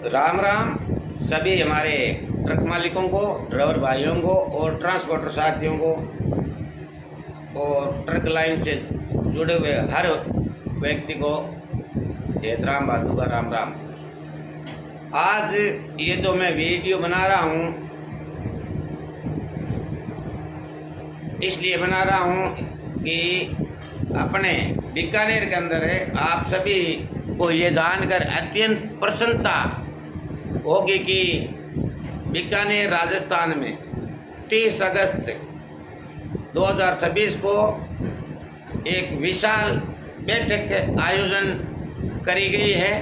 राम राम सभी हमारे ट्रक मालिकों को, ड्राइवर भाइयों को और ट्रांसपोर्टर साथियों को और ट्रक लाइन से जुड़े हुए हर व्यक्ति को हेतराम बहादुर का राम राम। आज ये जो मैं वीडियो बना रहा हूँ इसलिए बना रहा हूँ कि अपने बीकानेर के अंदर है आप सभी को ये जानकर अत्यंत प्रसन्नता होगी कि बीकानेर राजस्थान में 30 अगस्त 2026 को एक विशाल बैठक आयोजन करी गई है,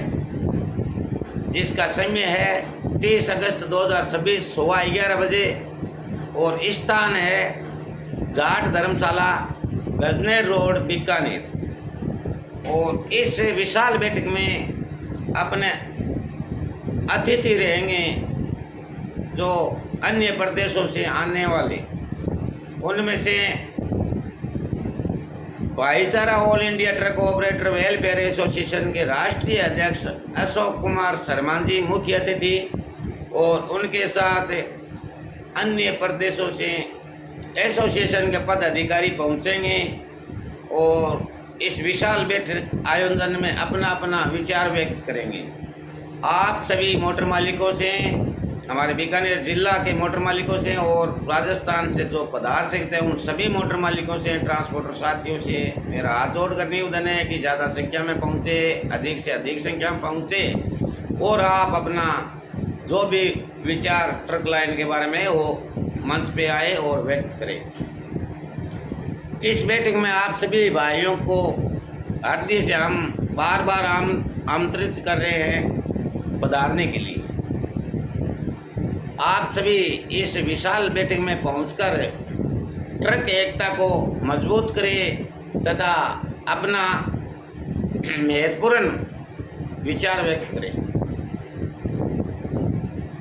जिसका समय है 30 अगस्त 2026 सुबह 11 बजे और स्थान है जाट धर्मशाला गजनेर रोड बीकानेर। और इस विशाल बैठक में अपने अतिथि रहेंगे जो अन्य प्रदेशों से आने वाले, उनमें से भाईचारा all India truck operator welfare association के राष्ट्रीय अध्यक्ष अशोक कुमार शर्मा जी मुख्य अतिथि, और उनके साथ अन्य प्रदेशों से एसोसिएशन के पदाधिकारी पहुंचेंगे और इस विशाल बैठक आयोजन में अपना अपना विचार व्यक्त करेंगे। आप सभी मोटर मालिकों से, हमारे बीकानेर जिला के मोटर मालिकों से और राजस्थान से जो पधार सकते हैं उन सभी मोटर मालिकों से, ट्रांसपोर्टर साथियों से मेरा हाथ जोड़कर निवेदन है कि ज़्यादा संख्या में पहुँचे, अधिक से अधिक संख्या में पहुँचे और आप अपना जो भी विचार ट्रक लाइन के बारे में वो मंच पे आए और व्यक्त करें। इस बैठक में आप सभी भाइयों को हृदय से हम बार बार आमंत्रित कर रहे हैं पधारने के लिए। आप सभी इस विशाल बैठक में पहुंचकर ट्रक एकता को मजबूत करें तथा अपना महत्वपूर्ण विचार व्यक्त करें।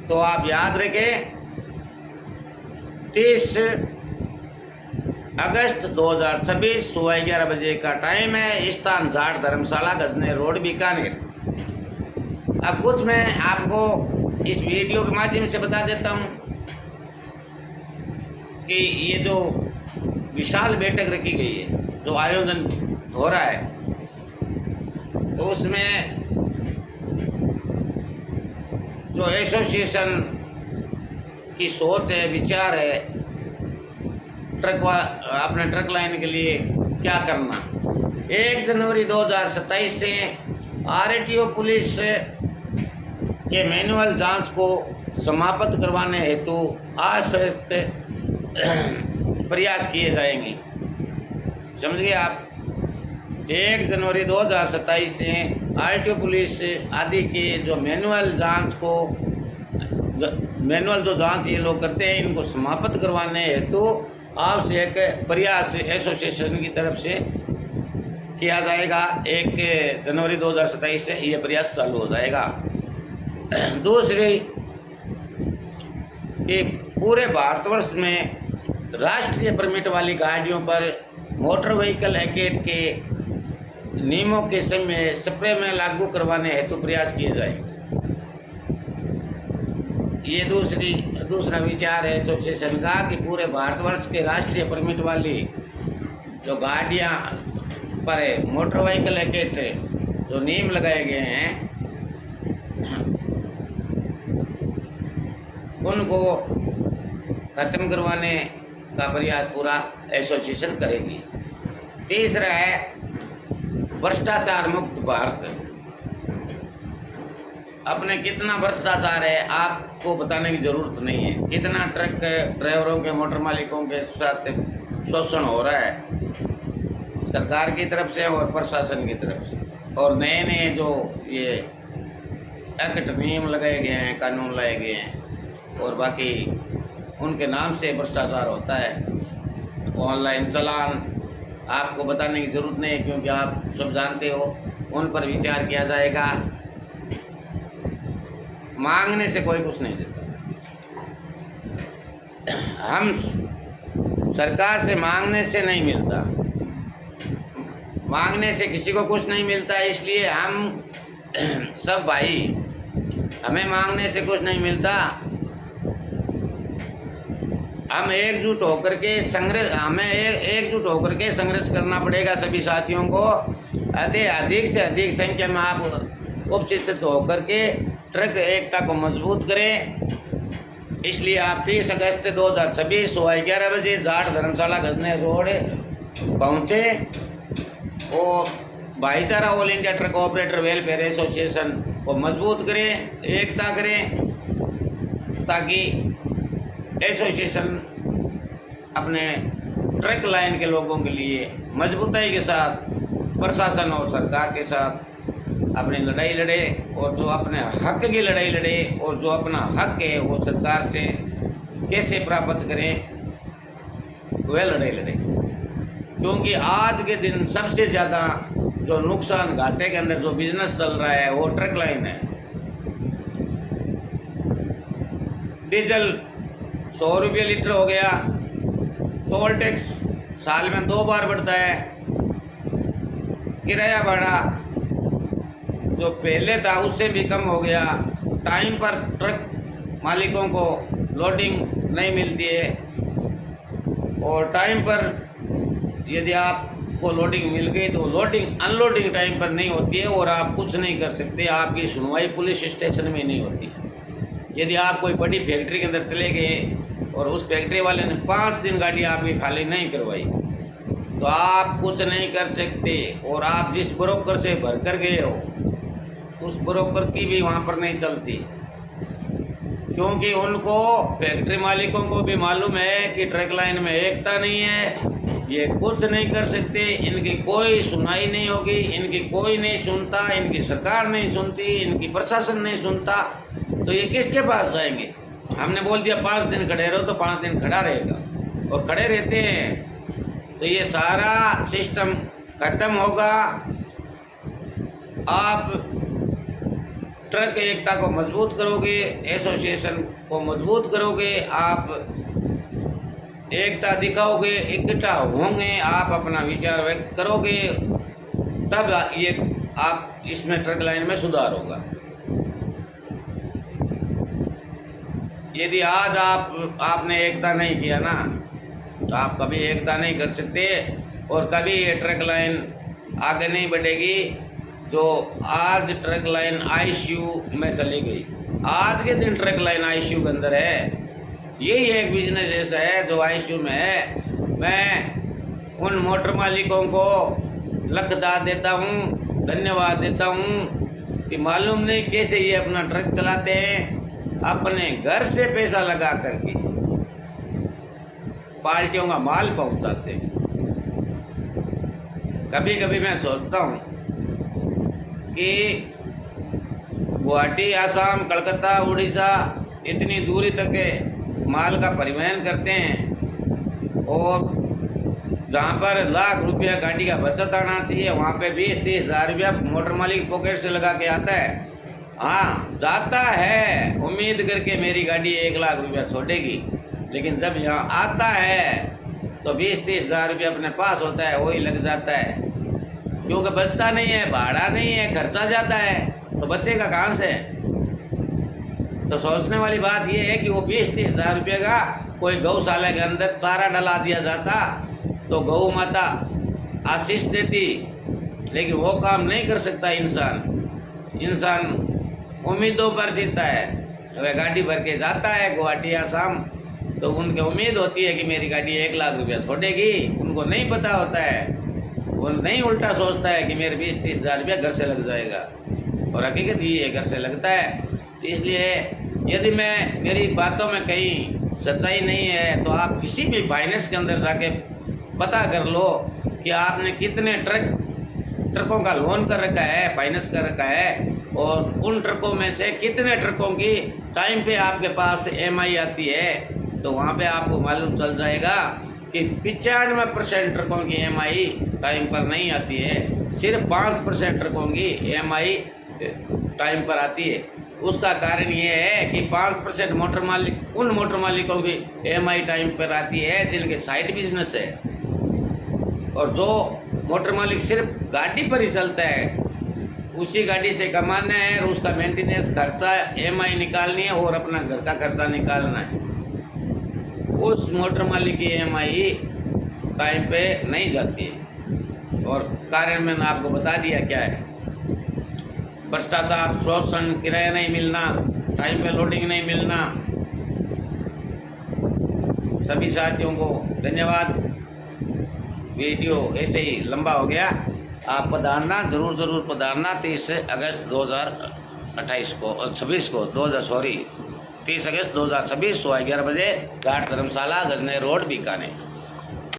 तो आप याद रखें 30 अगस्त 2026 सुबह 11 बजे का टाइम है, स्थान जाट धर्मशाला गजनेर रोड बीकानेर। अब कुछ मैं आपको इस वीडियो के माध्यम से बता देता हूं कि ये जो विशाल बैठक रखी गई है, जो आयोजन हो रहा है, तो उसमें जो एसोसिएशन की सोच है, विचार है, अपने ट्रक लाइन के लिए क्या करना। 1 जनवरी 2027 से आरटीओ पुलिस के मैनुअल जांच को समाप्त करवाने हेतु आवश्यक प्रयास किए जाएंगे। समझिए आप, 1 जनवरी 2027 से आरटीओ पुलिस आदि के जो मैनुअल जो जांच ये लोग करते हैं, इनको समाप्त करवाने हेतु आवश्यक प्रयास एसोसिएशन की तरफ से किया जाएगा। 1 जनवरी 2027 से ये प्रयास चालू हो जाएगा। दूसरी कि पूरे भारतवर्ष में राष्ट्रीय परमिट वाली गाड़ियों पर मोटर व्हीकल एक्ट के नियमों के समय स्प्रे में लागू करवाने हेतु प्रयास किए जाएंगे। ये दूसरा विचार है एसोसिएशन का कि पूरे भारतवर्ष के राष्ट्रीय परमिट वाली जो गाड़ियाँ पर मोटर व्हीकल एक्ट जो नियम लगाए गए हैं उनको खत्म करवाने का प्रयास पूरा एसोसिएशन करेगी। तीसरा है भ्रष्टाचार मुक्त भारत। अपने कितना भ्रष्टाचार है आपको बताने की जरूरत नहीं है, कितना ट्रक ड्राइवरों के, मोटर मालिकों के साथ शोषण हो रहा है सरकार की तरफ से और प्रशासन की तरफ से। और नए नए जो ये एक्ट नियम लगाए गए हैं, कानून लाए गए हैं, और बाकी उनके नाम से भ्रष्टाचार होता है। ऑनलाइन चालान आपको बताने की जरूरत नहीं है क्योंकि आप सब जानते हो, उन पर विचार किया जाएगा। मांगने से कोई कुछ नहीं देता। हम सरकार से मांगने से नहीं मिलता, मांगने से किसी को कुछ नहीं मिलता। इसलिए हम सब भाई हमें मांगने से कुछ नहीं मिलता। हम एकजुट होकर के एकजुट होकर के संघर्ष करना पड़ेगा सभी साथियों को। अधिक से अधिक संख्या में आप उपस्थित होकर के ट्रक एकता को मजबूत करें। इसलिए आप 30 अगस्त 2026 सुबह 11 बजे जाट धर्मशाला गजने रोड पहुँचे और भाईचारा all India truck operator welfare association को मजबूत करें, एकता करें, ताकि एसोसिएशन अपने ट्रक लाइन के लोगों के लिए मजबूताई के साथ प्रशासन और सरकार के साथ अपनी लड़ाई लड़े और जो अपने हक की लड़ाई लड़े और जो अपना हक है वो सरकार से कैसे प्राप्त करें वह लड़ाई लड़े। क्योंकि आज के दिन सबसे ज़्यादा जो नुकसान घाटे के अंदर जो बिजनेस चल रहा है वो ट्रक लाइन है। डीजल 100 रुपये लीटर हो गया, टोल टैक्स साल में 2 बार बढ़ता है, किराया भाड़ा जो पहले था उससे भी कम हो गया, टाइम पर ट्रक मालिकों को लोडिंग नहीं मिलती है और टाइम पर यदि आपको लोडिंग मिल गई तो लोडिंग अनलोडिंग टाइम पर नहीं होती है और आप कुछ नहीं कर सकते। आपकी सुनवाई पुलिस स्टेशन में नहीं होती। यदि आप कोई बड़ी फैक्ट्री के अंदर चले गए और उस फैक्ट्री वाले ने 5 दिन गाड़ी आपकी खाली नहीं करवाई तो आप कुछ नहीं कर सकते। और आप जिस ब्रोकर से भर कर गए हो उस ब्रोकर की भी वहाँ पर नहीं चलती, क्योंकि उनको फैक्ट्री मालिकों को भी मालूम है कि ट्रक लाइन में एकता नहीं है, ये कुछ नहीं कर सकते, इनकी कोई सुनाई नहीं होगी, इनकी कोई नहीं सुनता, इनकी सरकार नहीं सुनती, इनकी प्रशासन नहीं सुनता, तो ये किसके पास जाएंगे। हमने बोल दिया 5 दिन खड़े रहो तो 5 दिन खड़ा रहेगा और खड़े रहते हैं तो ये सारा सिस्टम खत्म होगा। आप ट्रक एकता को मजबूत करोगे, एसोसिएशन को मजबूत करोगे, आप एकता दिखाओगे, इकट्ठा होंगे, आप अपना विचार व्यक्त करोगे, तब ये आप इसमें ट्रक लाइन में सुधार होगा। यदि आज आपने एकता नहीं किया ना तो आप कभी एकता नहीं कर सकते और कभी ये ट्रक लाइन आगे नहीं बढ़ेगी। जो आज ट्रक लाइन आईसीयू में चली गई, आज के दिन ट्रक लाइन आईसीयू के अंदर है, यही एक बिजनेस ऐसा है जो आईसीयू में है। मैं उन मोटर मालिकों को लख दाद देता हूँ, धन्यवाद देता हूँ कि मालूम नहीं कैसे ये अपना ट्रक चलाते हैं, अपने घर से पैसा लगा करके पार्टियों का माल पहुँचाते हैं। कभी कभी मैं सोचता हूँ कि गुवाहाटी, आसाम, कलकत्ता, उड़ीसा इतनी दूरी तक के माल का परिवहन करते हैं और जहाँ पर लाख रुपया गाड़ी का बचत आना चाहिए वहाँ पे 20-30 हज़ार रुपया मोटर मालिक पॉकेट से लगा के आता है। हाँ, जाता है उम्मीद करके मेरी गाड़ी 1 लाख रुपया छोड़ेगी, लेकिन जब यहाँ आता है तो 20-30 हज़ार रुपया अपने पास होता है, वही लग जाता है, क्योंकि बचता नहीं है, भाड़ा नहीं है, खर्चा जाता है, तो बचेगा कहाँ से। तो सोचने वाली बात यह है कि वो 20-30 हज़ार रुपये का कोई गौशाला के अंदर चारा डला दिया जाता तो गौ माता आशीष देती, लेकिन वो काम नहीं कर सकता इंसान उम्मीदों पर जीता है। वह गाड़ी भर के जाता है गुवाहाटी, आसाम, तो उनकी उम्मीद होती है कि मेरी गाड़ी 1 लाख रुपया छोड़ेगी। उनको नहीं पता होता है, वो नहीं उल्टा सोचता है कि मेरे 20-30 हज़ार रुपया घर से लग जाएगा, और हकीकत ये घर से लगता है। इसलिए यदि मेरी बातों में कहीं सच्चाई नहीं है तो आप किसी भी फाइनेंस के अंदर जाके पता कर लो कि आपने कितने ट्रकों का लोन कर रखा है, फाइनेंस कर रखा है, और उन ट्रकों में से कितने ट्रकों की टाइम पे आपके पास EMI आती है, तो वहाँ पे आपको मालूम चल जाएगा कि 95% ट्रकों की EMI टाइम पर नहीं आती है, सिर्फ 5% ट्रकों की EMI टाइम पर आती है। उसका कारण ये है कि 5% उन मोटर मालिकों की EMI टाइम पर आती है जिनके साइड बिजनेस है, और जो मोटर मालिक सिर्फ गाड़ी पर ही चलता है उसी गाड़ी से कमाना है और उसका मेंटेनेंस खर्चा EMI निकालनी है और अपना घर का खर्चा निकालना है। उस मोटर मालिक की EMI टाइम पे नहीं जाती है और कारण मैंने आपको बता दिया क्या है। भ्रष्टाचार, शोषण, किराया नहीं मिलना, टाइम पे लोडिंग नहीं मिलना। सभी साथियों को धन्यवाद। वीडियो ऐसे ही लंबा हो गया। आप पधारना, ज़रूर पधारना 30 अगस्त 2026 को 30 अगस्त 2026 सुबह 11 बजे घाट धर्मशाला, गजनई रोड, बीकानेर।